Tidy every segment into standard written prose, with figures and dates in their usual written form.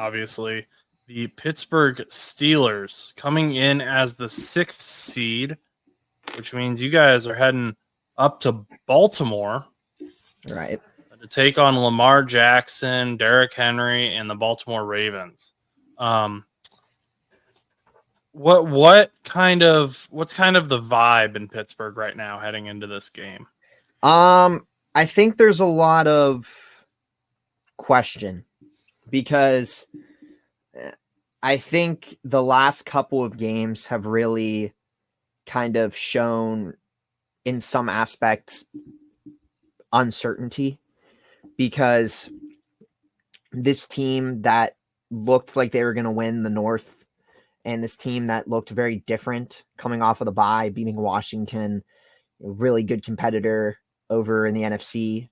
obviously, the Pittsburgh Steelers coming in as the 6th seed, which means you guys are heading up to Baltimore. Right. To take on Lamar Jackson, Derrick Henry, and the Baltimore Ravens. What's kind of the vibe in Pittsburgh right now heading into this game? I think there's a lot of question because I think the last couple of games have really kind of shown in some aspects uncertainty, because this team that looked like they were going to win the North and this team that looked very different coming off of the bye, beating Washington, a really good competitor over in the NFC.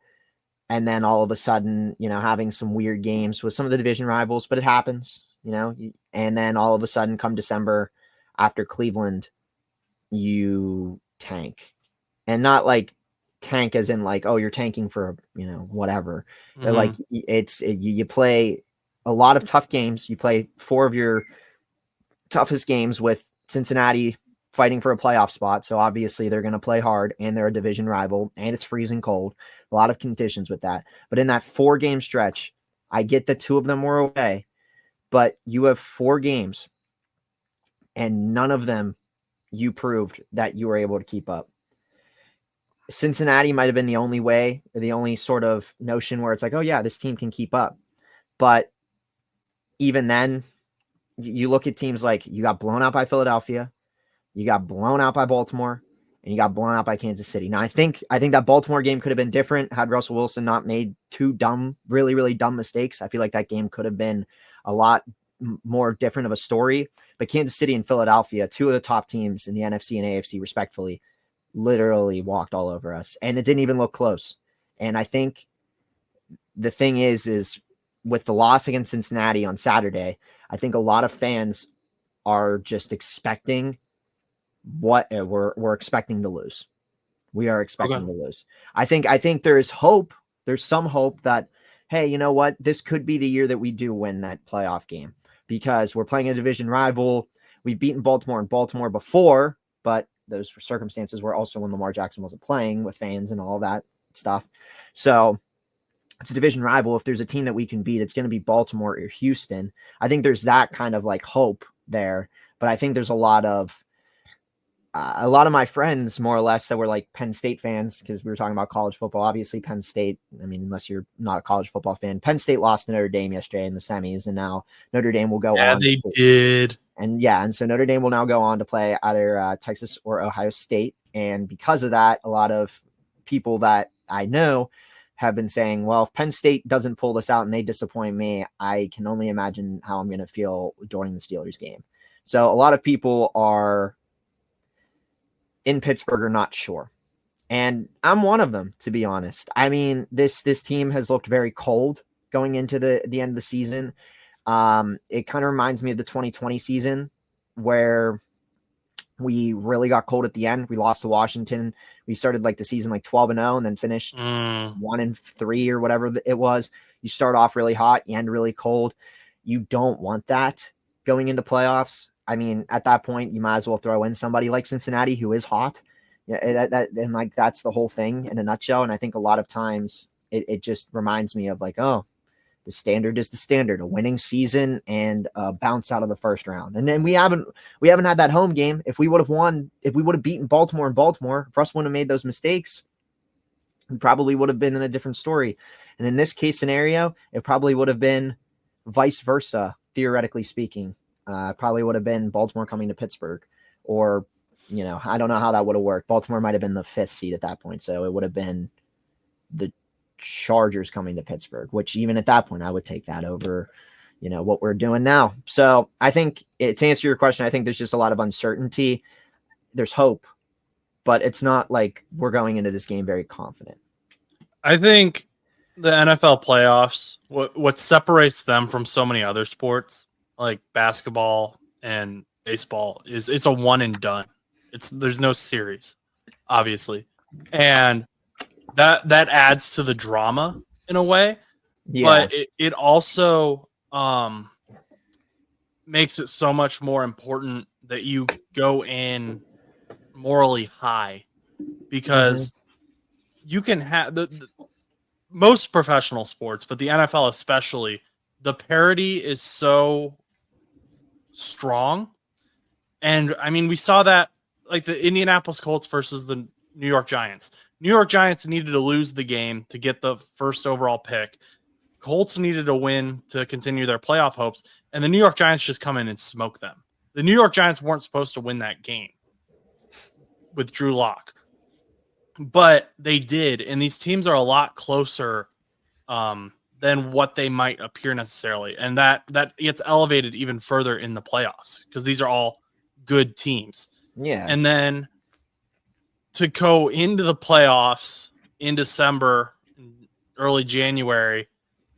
And then all of a sudden, having some weird games with some of the division rivals, but it happens, and then all of a sudden come December after Cleveland, you tank, and not like tank as in like, oh, you're tanking for, whatever. Mm-hmm. Like you play a lot of tough games. You play 4 of your toughest games with Cincinnati fighting for a playoff spot. So obviously they're going to play hard, and they're a division rival, and it's freezing cold. A lot of conditions with that. But in that 4-game stretch, I get that 2 of them were away, but you have 4 games and none of them you proved that you were able to keep up. Cincinnati might have been the only sort of notion where it's like, oh yeah, this team can keep up. But even then, you look at teams like you got blown out by Philadelphia, you got blown out by Baltimore, and you got blown out by Kansas City. Now, I think that Baltimore game could have been different had Russell Wilson not made 2 really, really dumb mistakes. I feel like that game could have been a lot more different of a story. But Kansas City and Philadelphia, 2 of the top teams in the NFC and AFC, respectfully, literally walked all over us, and it didn't even look close. And I think the thing is with the loss against Cincinnati on Saturday, I think a lot of fans are just expecting what we're expecting to lose. We are expecting to lose. I think there's hope. There's some hope that, hey, you know what? This could be the year that we do win that playoff game, because we're playing a division rival. We've beaten Baltimore and Baltimore before, but those circumstances were also when Lamar Jackson wasn't playing with fans and all that stuff. So it's a division rival. If there's a team that we can beat, it's going to be Baltimore or Houston. I think there's that kind of like hope there, but I think there's a lot of my friends, more or less, that were like Penn State fans, because we were talking about college football. Obviously, Penn State, I mean, unless you're not a college football fan, Penn State lost to Notre Dame yesterday in the semis, and now Notre Dame will go on. Yeah, they did. And so Notre Dame will now go on to play either Texas or Ohio State. And because of that, a lot of people that I know have been saying, well, if Penn State doesn't pull this out and they disappoint me, I can only imagine how I'm going to feel during the Steelers game. So a lot of people are in Pittsburgh are not sure. And I'm one of them, to be honest. I mean, this team has looked very cold going into the end of the season. It kind of reminds me of the 2020 season, where we really got cold at the end. We lost to Washington. We started like the season like 12-0 and then finished 1-3 or whatever it was. You start off really hot, you end really cold. You don't want that going into playoffs. I mean, at that point, you might as well throw in somebody like Cincinnati, who is hot. Yeah, and like that's the whole thing in a nutshell. And I think a lot of times it just reminds me of like, oh, the standard is the standard, a winning season and a bounce out of the first round. And then we haven't had that home game. If we would have won, if we would have beaten Baltimore in Baltimore, if Russ wouldn't have made those mistakes, we probably would have been in a different story. And in this case scenario, it probably would have been vice versa, theoretically speaking. Probably would have been Baltimore coming to Pittsburgh, or, I don't know how that would have worked. Baltimore might have been the 5th seed at that point. So it would have been the Chargers coming to Pittsburgh, which even at that point, I would take that over, what we're doing now. So I think to answer your question, I think there's just a lot of uncertainty. There's hope, but it's not like we're going into this game very confident. I think the NFL playoffs, what separates them from so many other sports like basketball and baseball is it's a one and done. There's no series, obviously. And that adds to the drama in a way. Yeah. But it also makes it so much more important that you go in morally high, because you can have the most professional sports, but the NFL especially, the parity is so strong. And I mean, we saw that like the Indianapolis Colts versus the New York Giants. New York Giants needed to lose the game to get the first overall pick. Colts needed to win to continue their playoff hopes, and the New York Giants just come in and smoke them. The New York Giants weren't supposed to win that game with Drew Lock, but they did, and these teams are a lot closer than what they might appear necessarily, and that gets elevated even further in the playoffs because these are all good teams. Yeah, and then to go into the playoffs in December, early January,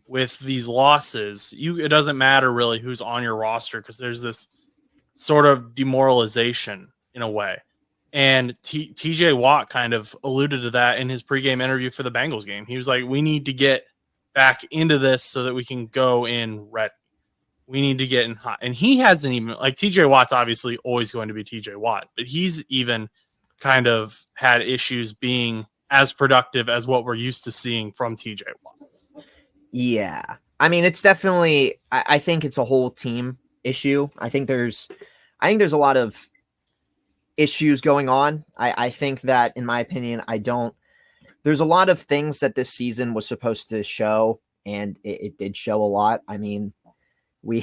with these losses, it doesn't matter really who's on your roster because there's this sort of demoralization in a way. And TJ Watt kind of alluded to that in his pregame interview for the Bengals game. He was like, we need to get back into this so that we can go in ready. We need to get in hot. And he hasn't even, like, TJ Watt's obviously always going to be TJ Watt, but he's even kind of had issues being as productive as what we're used to seeing from TJ Watt. Yeah. I mean, it's definitely, I think it's a whole team issue. I think there's a lot of issues going on. I think that, in my opinion, there's a lot of things that this season was supposed to show, and it did show a lot. I mean, we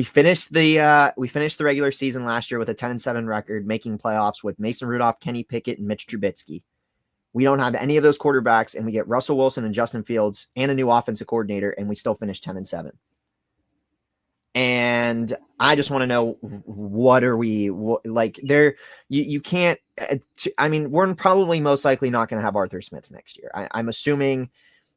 finished the regular season last year with a 10-7 record, making playoffs with Mason Rudolph, Kenny Pickett, and Mitch Trubisky. We don't have any of those quarterbacks, and we get Russell Wilson and Justin Fields and a new offensive coordinator, and we still finish 10-7. And I just want to know, what are we like there? You can't, I mean, we're probably most likely not going to have Arthur Smith next year. I'm assuming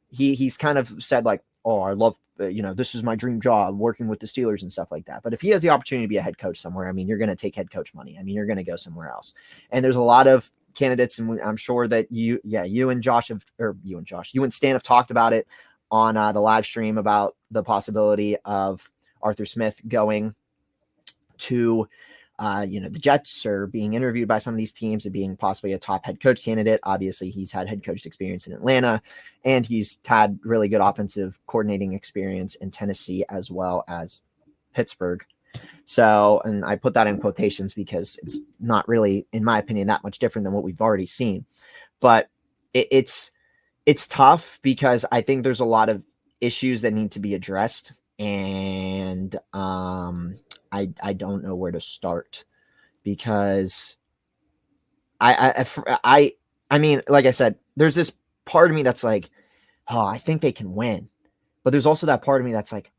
he's kind of said like, oh, I love, this is my dream job, working with the Steelers and stuff like that. But if he has the opportunity to be a head coach somewhere, I mean, you're going to take head coach money. I mean, you're going to go somewhere else. And there's a lot of candidates, and I'm sure that you and Stan have talked about it on the live stream about the possibility of Arthur Smith going to the Jets, or being interviewed by some of these teams and being possibly a top head coach candidate. Obviously, he's had head coach experience in Atlanta, and he's had really good offensive coordinating experience in Tennessee as well as Pittsburgh. So, and I put that in quotations because it's not really, in my opinion, that much different than what we've already seen. But it's tough because I think there's a lot of issues that need to be addressed, and I don't know where to start, because I mean, like I said, there's this part of me that's like, oh, I think they can win, but there's also that part of me that's like,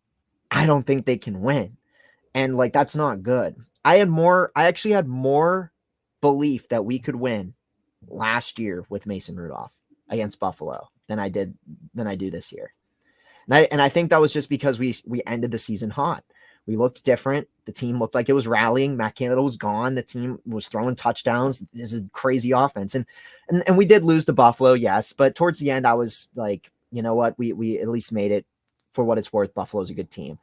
I don't think they can win. And like, that's not good. I actually had more belief that we could win last year with Mason Rudolph against Buffalo than I do this year. And I think that was just because we ended the season hot. We looked different. The team looked like it was rallying. Matt Canada was gone. The team was throwing touchdowns. This is crazy offense. And we did lose to Buffalo, yes. But towards the end, I was like, you know what? We at least made it. For what it's worth, Buffalo's a good team.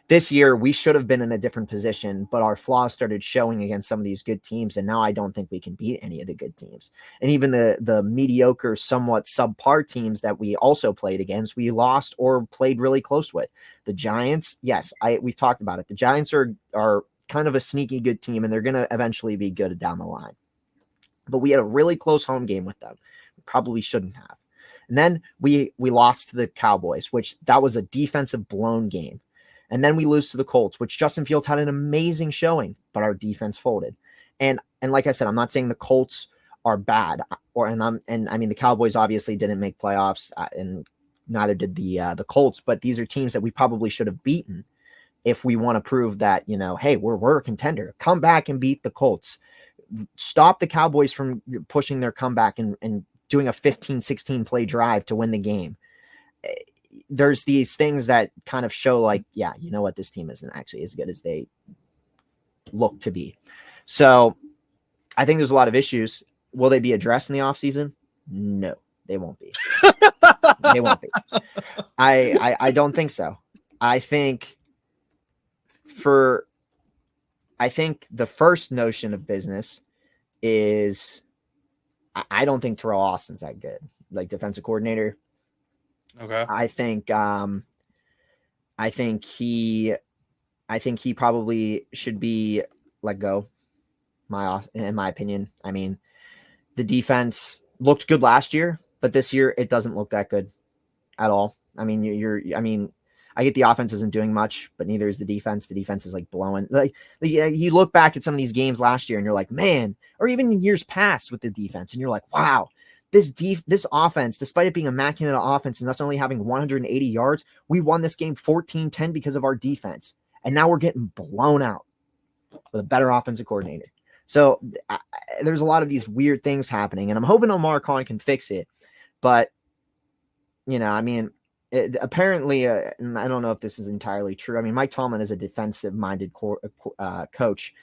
This year, we should have been in a different position, but our flaws started showing against some of these good teams, and now I don't think we can beat any of the good teams. And even the mediocre, somewhat subpar teams that we also played against, we lost or played really close with. The Giants, yes, we've talked about it. The Giants are kind of a sneaky good team, and they're going to eventually be good down the line. But we had a really close home game with them. We probably shouldn't have. And then we lost to the Cowboys, which that was a defensive blown game. And then we lose to the Colts, which Justin Fields had an amazing showing, but our defense folded. And like I said, I'm not saying the Colts are bad, and I mean, the Cowboys obviously didn't make playoffs, and neither did the Colts, but these are teams that we probably should have beaten if we want to prove that, hey, we're a contender. Come back and beat the Colts. Stop the Cowboys from pushing their comeback and doing a 15-16 play drive to win the game. There's these things that kind of show like, yeah, you know what? This team isn't actually as good as they look to be. So I think there's a lot of issues. Will they be addressed in the offseason? No, they won't be. They won't be. I don't think so. I think for I think the first notion of business is I don't think Terrell Austin's that good, like defensive coordinator. Okay. I think he probably should be let go. In my opinion, I mean, the defense looked good last year, but this year it doesn't look that good at all. I mean, I get the offense isn't doing much, but neither is the defense. The defense is like blowing. Like you look back at some of these games last year, and you're like, man, or even in years past with the defense, and you're like, wow, this offense, despite it being a immaculate offense and us only having 180 yards, we won this game 14-10 because of our defense, and now we're getting blown out with a better offensive coordinator. So there's a lot of these weird things happening, and I'm hoping Omar Khan can fix it. But, I mean, apparently, and I don't know if this is entirely true. I mean, Mike Tomlin is a defensive-minded coach,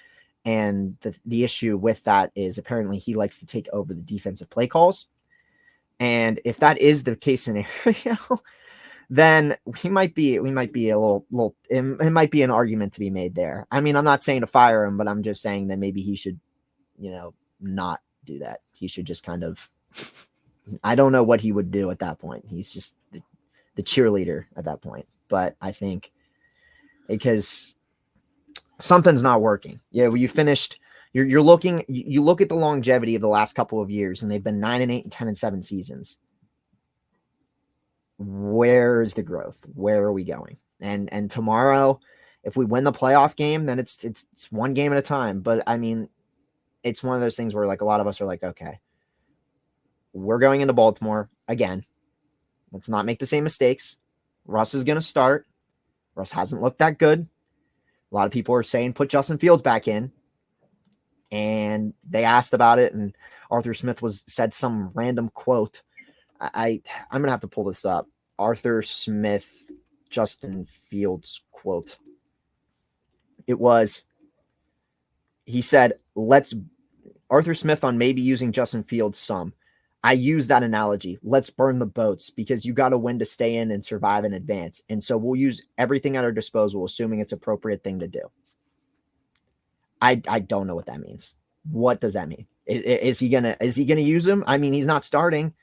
and the issue with that is apparently he likes to take over the defensive play calls. And if that is the case scenario, then we might be a little it might be an argument to be made there. I mean, I'm not saying to fire him, but I'm just saying that maybe he should, not do that. He should just kind of, I don't know what he would do at that point. He's just the cheerleader at that point. But I think because something's not working. Yeah, well, you finished, you look at the longevity of the last couple of years, and they've been 9-8 and 10-7 seasons. Where is the growth? Where are we going? And tomorrow, if we win the playoff game, then it's one game at a time. But I mean, it's one of those things where like a lot of us are like, okay, we're going into Baltimore again. Let's not make the same mistakes. Russ is going to start. Russ hasn't looked that good. A lot of people are saying put Justin Fields back in, and they asked about it, and Arthur Smith said some random quote. I'm going to have to pull this up. Arthur Smith, Justin Fields quote. He said, Arthur Smith on maybe using Justin Fields some. I use that analogy. Let's burn the boats because you got to win to stay in and survive in advance. And so we'll use everything at our disposal, assuming it's appropriate thing to do. I don't know what that means. What does that mean? Is he gonna use him? I mean, he's not starting.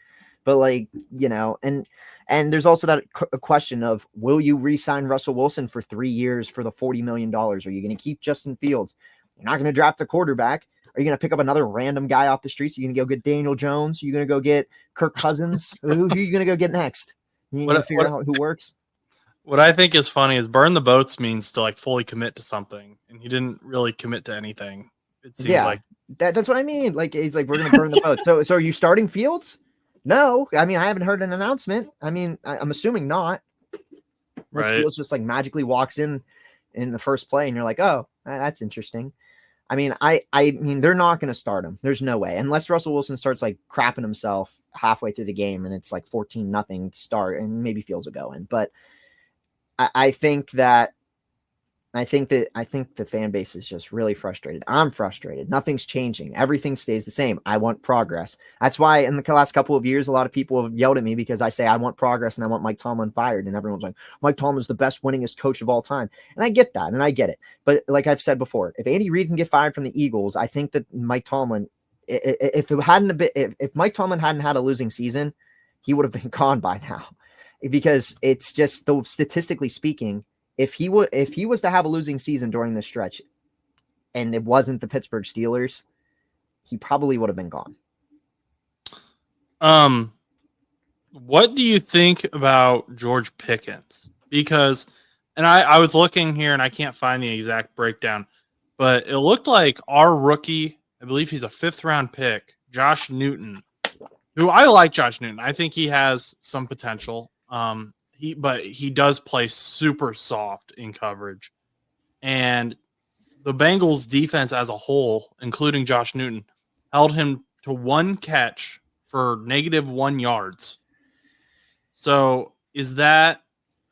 But and there's also that question of, will you re-sign Russell Wilson for 3 years for the $40 million? Are you going to keep Justin Fields? You're not going to draft a quarterback. Are you going to pick up another random guy off the streets? Are you going to go get Daniel Jones? Are you going to go get Kirk Cousins? Who are you going to go get next? You going to figure out who works? What I think is funny is burn the boats means to like fully commit to something, and he didn't really commit to anything. It seems like that's what I mean. Like he's like, we're going to burn the boats. So are you starting Fields? No, I mean, I haven't heard an announcement. I mean, I'm assuming not. This Fields just like magically walks in the first play, and you're like, oh, that's interesting. I mean, I mean, they're not going to start him. There's no way, unless Russell Wilson starts like crapping himself halfway through the game, and it's like 14-0 to start, and maybe Fields will go in. But I think the fan base is just really frustrated. I'm frustrated. Nothing's changing. Everything stays the same. I want progress. That's why in the last couple of years, a lot of people have yelled at me because I say I want progress and I want Mike Tomlin fired. And everyone's like, Mike Tomlin's the best winningest coach of all time. And I get that. And I get it. But like I've said before, if Andy Reid can get fired from the Eagles, I think that Mike Tomlin, if Mike Tomlin hadn't had a losing season, he would have been gone by now. Because it's just, though statistically speaking, if he was to have a losing season during this stretch and it wasn't the Pittsburgh Steelers, he probably would have been gone. What do you think about George Pickens? Because, and I was looking here and I can't find the exact breakdown, but it looked like our rookie, I believe he's a 5th round pick, Josh Newton, who I like Josh Newton. I think he has some potential. But he does play super soft in coverage. And the Bengals defense as a whole, including Josh Newton, held him to 1 catch for -1 yards. So is that,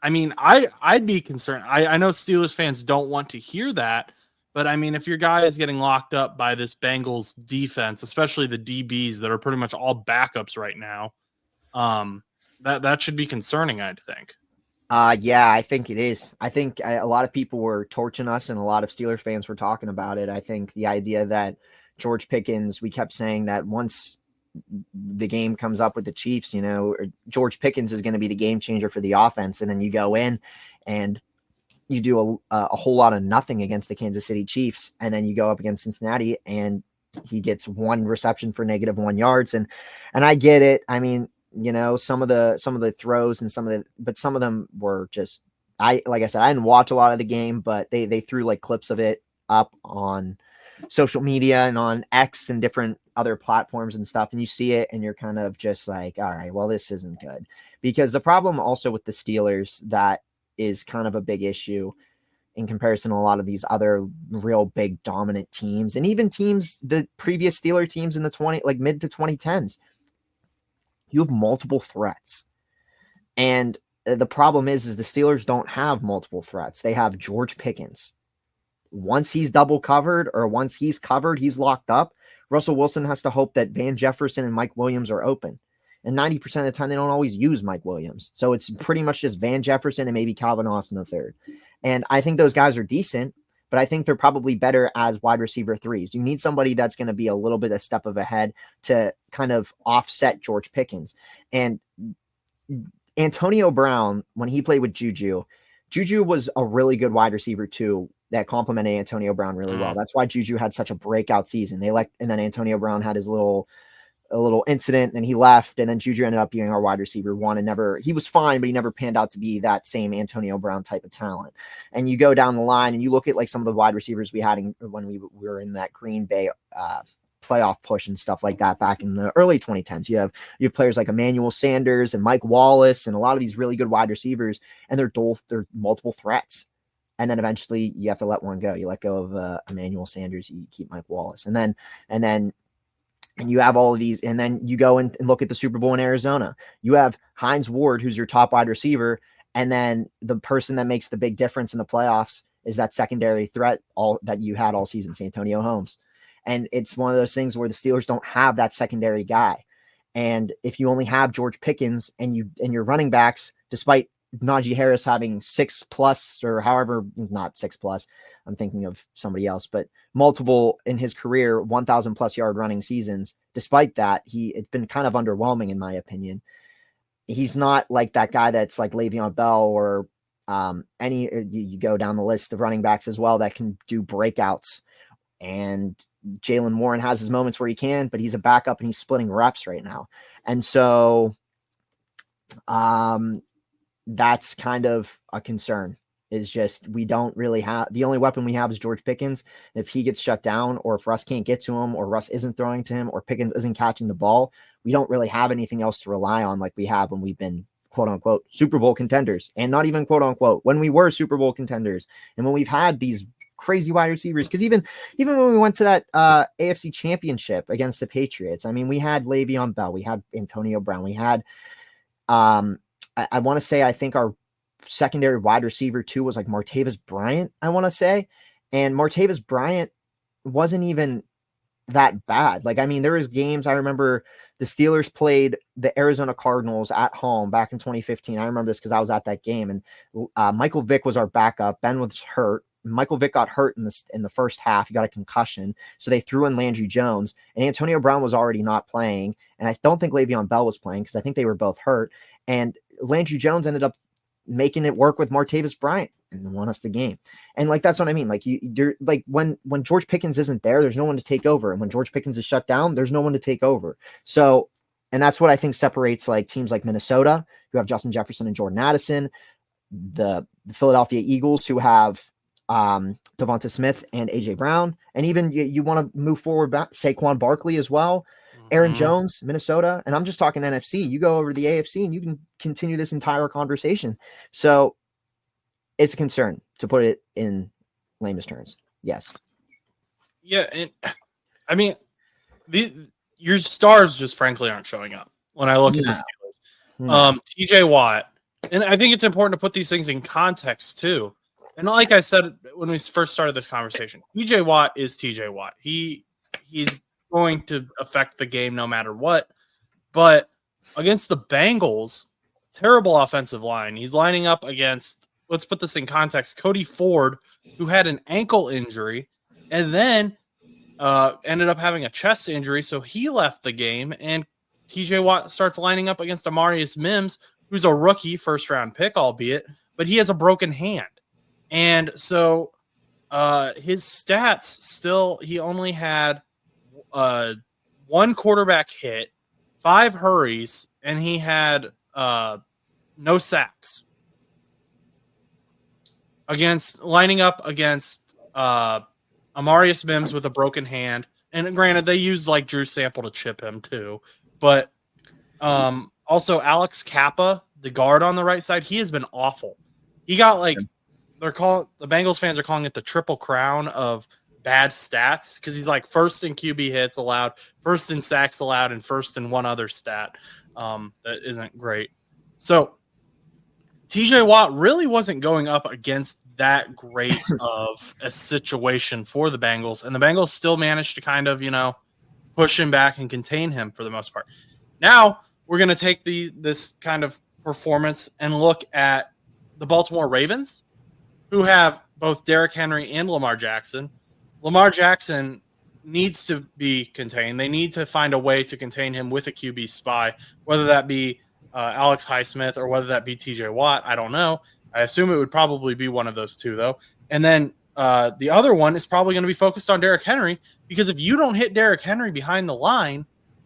I mean, I'd be concerned. I know Steelers fans don't want to hear that, but I mean, if your guy is getting locked up by this Bengals defense, especially the DBs that are pretty much all backups right now, that should be concerning, I'd think. Yeah, I think it is. I think a lot of people were torching us and a lot of Steelers fans were talking about it. I think the idea that George Pickens, we kept saying that once the game comes up with the Chiefs, George Pickens is going to be the game changer for the offense. And then you go in and you do a whole lot of nothing against the Kansas City Chiefs. And then you go up against Cincinnati and he gets one reception for -1 yards. And I get it. I mean, some of the throws and but some of them were just, like I said, I didn't watch a lot of the game, but they threw like clips of it up on social media and on X and different other platforms and stuff. And you see it and you're kind of just like, all right, well, this isn't good. Because the problem also with the Steelers that is kind of a big issue in comparison to a lot of these other real big dominant teams and even teams, the previous Steeler teams in the mid to 2010s, you have multiple threats. And the problem is the Steelers don't have multiple threats. They have George Pickens. Once he's double covered or once he's covered, he's locked up. Russell Wilson has to hope that Van Jefferson and Mike Williams are open. And 90% of the time, they don't always use Mike Williams. So it's pretty much just Van Jefferson and maybe Calvin Austin III. And I think those guys are decent, but I think they're probably better as wide receiver threes. You need somebody that's going to be a little bit a step of ahead to kind of offset George Pickens. And Antonio Brown, when he played with Juju was a really good wide receiver too, that complemented Antonio Brown really well. That's why Juju had such a breakout season. And then Antonio Brown had his little incident and he left, and then Juju ended up being our wide receiver one and he was fine, but he never panned out to be that same Antonio Brown type of talent. And you go down the line and you look at like some of the wide receivers we had when we were in that Green Bay playoff push and stuff like that back in the early 2010s. You have players like Emmanuel Sanders and Mike Wallace and a lot of these really good wide receivers, and they're multiple threats. And then eventually you have to let one go. You let go of Emmanuel Sanders, you keep Mike Wallace. And you have all of these, and then you go and look at the Super Bowl in Arizona. You have Hines Ward, who's your top wide receiver, and then the person that makes the big difference in the playoffs is that secondary threat that you had all season, Santonio Holmes. And it's one of those things where the Steelers don't have that secondary guy. And if you only have George Pickens and your running backs, despite Najee Harris having 6+ or however, not 6+, I'm thinking of somebody else, but multiple in his career, 1,000+ yard running seasons. Despite that, it's been kind of underwhelming in my opinion. He's not like that guy that's like Le'Veon Bell or you go down the list of running backs as well that can do breakouts. And Jaylen Warren has his moments where he can, but he's a backup and he's splitting reps right now. And so, that's kind of a concern, is just we don't really have, the only weapon we have is George Pickens. And if he gets shut down, or if Russ can't get to him, or Russ isn't throwing to him, or Pickens isn't catching the ball, we don't really have anything else to rely on like we have when we've been quote unquote Super Bowl contenders, and not even quote unquote when we were Super Bowl contenders, and when we've had these crazy wide receivers. Because even when we went to that AFC Championship against the Patriots, I mean, we had Le'Veon Bell, we had Antonio Brown, we had I want to say, I think our secondary wide receiver too was like Martavis Bryant, I want to say. And Martavis Bryant wasn't even that bad. Like, I mean, there was games, I remember the Steelers played the Arizona Cardinals at home back in 2015. I remember this because I was at that game, and Michael Vick was our backup. Ben was hurt. Michael Vick got hurt in the first half. He got a concussion. So they threw in Landry Jones, and Antonio Brown was already not playing. And I don't think Le'Veon Bell was playing because I think they were both hurt. And Landry Jones ended up making it work with Martavis Bryant and won us the game. And like, that's what I mean. Like you're like when George Pickens isn't there, there's no one to take over. And when George Pickens is shut down, there's no one to take over. So, and that's what I think separates like teams like Minnesota, who have Justin Jefferson and Jordan Addison, the Philadelphia Eagles, who have Devonta Smith and AJ Brown. And even you want to move forward back, Saquon Barkley as well. Aaron Jones, Minnesota, and I'm just talking NFC. You go over to the AFC and you can continue this entire conversation. So it's a concern, to put it in lamest terms. Yes. Yeah, and I mean, your stars just frankly aren't showing up when I look at the Steelers. TJ Watt, and I think it's important to put these things in context too. And like I said when we first started this conversation, TJ Watt is TJ Watt. He's going to affect the game no matter what. But against the Bengals, terrible offensive line. He's lining up against, let's put this in context, Cody Ford, who had an ankle injury and then ended up having a chest injury, so he left the game. And TJ Watt starts lining up against Amarius Mims, who's a rookie, first-round pick, albeit, but he has a broken hand. And so his stats still, he only had one quarterback hit, 5 hurries, and he had no sacks lining up against Amarius Mims with a broken hand. And granted, they used like Drew Sample to chip him too. But also Alex Kappa, the guard on the right side, he has been awful. He got like, the Bengals fans are calling it the triple crown of bad stats, because he's like first in QB hits allowed, first in sacks allowed, and first in one other stat that isn't great. So TJ Watt really wasn't going up against that great of a situation for the Bengals, and the Bengals still managed to kind of, push him back and contain him for the most part. Now we're going to take this kind of performance and look at the Baltimore Ravens, who have both Derrick Henry and Lamar Jackson. Lamar Jackson needs to be contained. They need to find a way to contain him with a QB spy, whether that be Alex Highsmith or whether that be TJ Watt. I don't know. I assume it would probably be one of those two, though. And then the other one is probably going to be focused on Derrick Henry, because if you don't hit Derrick Henry behind the line,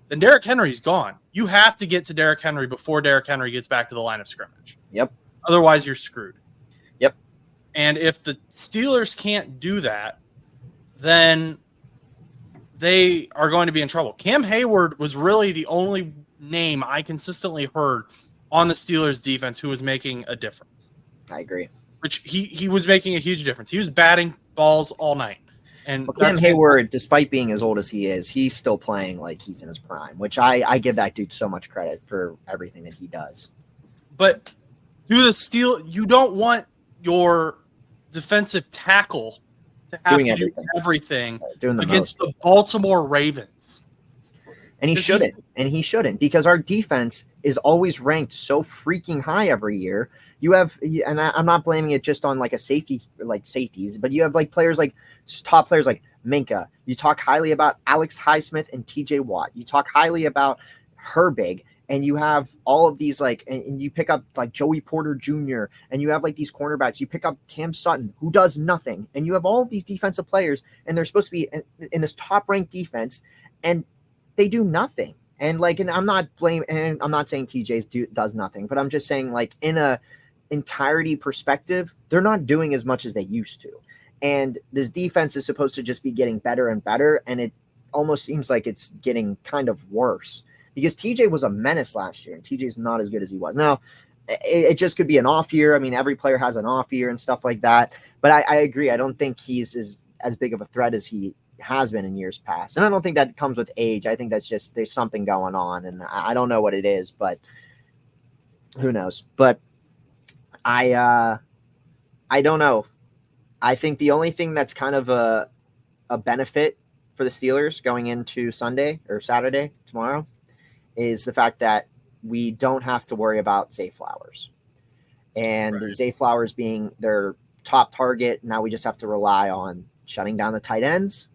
then Derrick Henry's gone. You have to get to Derrick Henry before Derrick Henry gets back to the line of scrimmage. Yep. Otherwise, you're screwed. Yep. And if the Steelers can't do that, then they are going to be in trouble. Cam Hayward was really the only name I consistently heard on the Steelers defense who was making a difference. I agree. Which he was making a huge difference. He was batting balls all night. And Cam Hayward, despite being as old as he is, he's still playing like he's in his prime, which I give that dude so much credit for everything that he does. But you don't want your defensive tackle to have to do everything against the Baltimore Ravens. And he shouldn't, because our defense is always ranked so freaking high every year. You have, and I'm not blaming it just on like safeties, but you have like top players like Minka. You talk highly about Alex Highsmith and TJ Watt. You talk highly about Herbig, and you have all of these and you pick up like Joey Porter Jr. and you have like these cornerbacks. You pick up Cam Sutton, who does nothing, and you have all of these defensive players, and they're supposed to be in this top ranked defense, and they do nothing. And I'm not saying TJ does nothing, but I'm just saying in a entirety perspective, they're not doing as much as they used to. And this defense is supposed to just be getting better and better, and it almost seems like it's getting kind of worse, because TJ was a menace last year, and TJ's not as good as he was. Now, it just could be an off year. I mean, every player has an off year and stuff like that. But I agree. I don't think he's as big of a threat as he has been in years past. And I don't think that comes with age. I think that's just there's something going on, and I don't know what it is, but who knows. But I don't know. I think the only thing that's kind of a benefit for the Steelers going into Sunday or Saturday tomorrow is the fact that we don't have to worry about Zay Flowers. And right. Zay Flowers being their top target, now we just have to rely on shutting down the tight ends,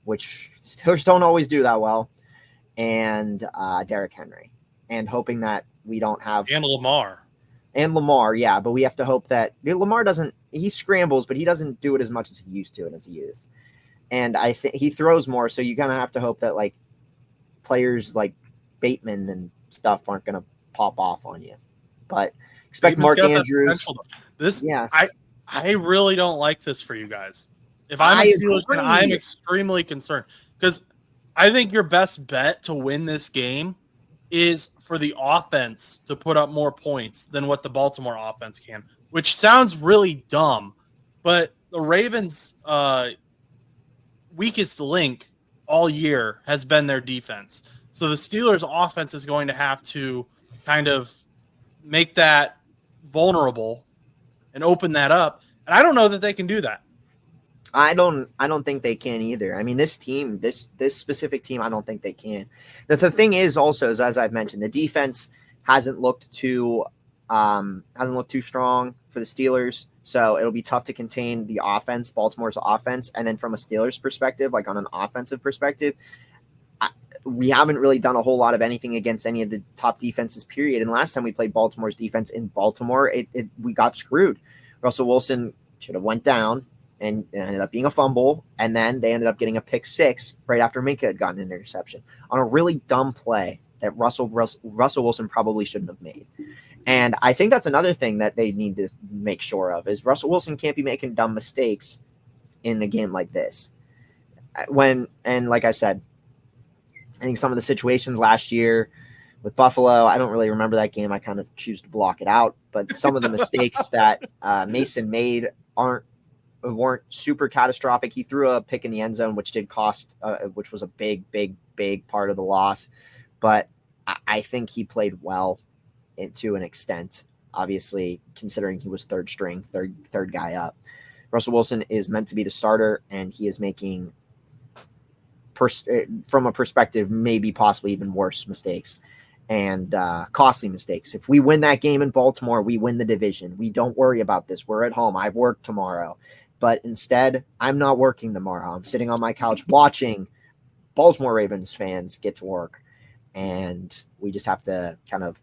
which Steelers don't always do that well, and Derrick Henry, and hoping that we don't have – And Lamar. And Lamar, yeah, but we have to hope that Lamar doesn't – he scrambles, but he doesn't do it as much as he used to in his youth. And I think he throws more, so you kind of have to hope that players like Bateman and stuff aren't going to pop off on you. But expect Mark Andrews. I really don't like this for you guys. If I'm a Steelers fan, I'm extremely concerned, because I think your best bet to win this game is for the offense to put up more points than what the Baltimore offense can, which sounds really dumb, but the Ravens' weakest link all year has been their defense. So the Steelers' offense is going to have to kind of make that vulnerable and open that up. And I don't know that they can do that. I don't think they can either. I mean, this team, this specific team, I don't think they can. The thing is also, as I've mentioned, the defense hasn't looked too Hasn't looked too strong for the Steelers. So it'll be tough to contain the offense, Baltimore's offense. And then from a Steelers perspective, like on an offensive perspective, we haven't really done a whole lot of anything against any of the top defenses, period. And last time we played Baltimore's defense in Baltimore, we got screwed. Russell Wilson should have went down and ended up being a fumble. And then they ended up getting a pick 6 right after Minka had gotten an interception on a really dumb play that Russell Wilson probably shouldn't have made. And I think that's another thing that they need to make sure of is Russell Wilson can't be making dumb mistakes in a game like this. And like I said, I think some of the situations last year with Buffalo, I don't really remember that game. I kind of choose to block it out. But some of the mistakes that Mason made weren't super catastrophic. He threw a pick in the end zone, which did cost, which was a big part of the loss. But I think he played well to an extent, obviously, considering he was third guy up. Russell Wilson is meant to be the starter, and he is making, from a perspective, maybe possibly even worse mistakes and costly mistakes. If we win that game in Baltimore, we win the division. We don't worry about this. We're at home. I've worked tomorrow. But instead, I'm not working tomorrow. I'm sitting on my couch watching Baltimore Ravens fans get to work. And we just have to kind of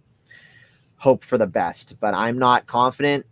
hope for the best. But I'm not confident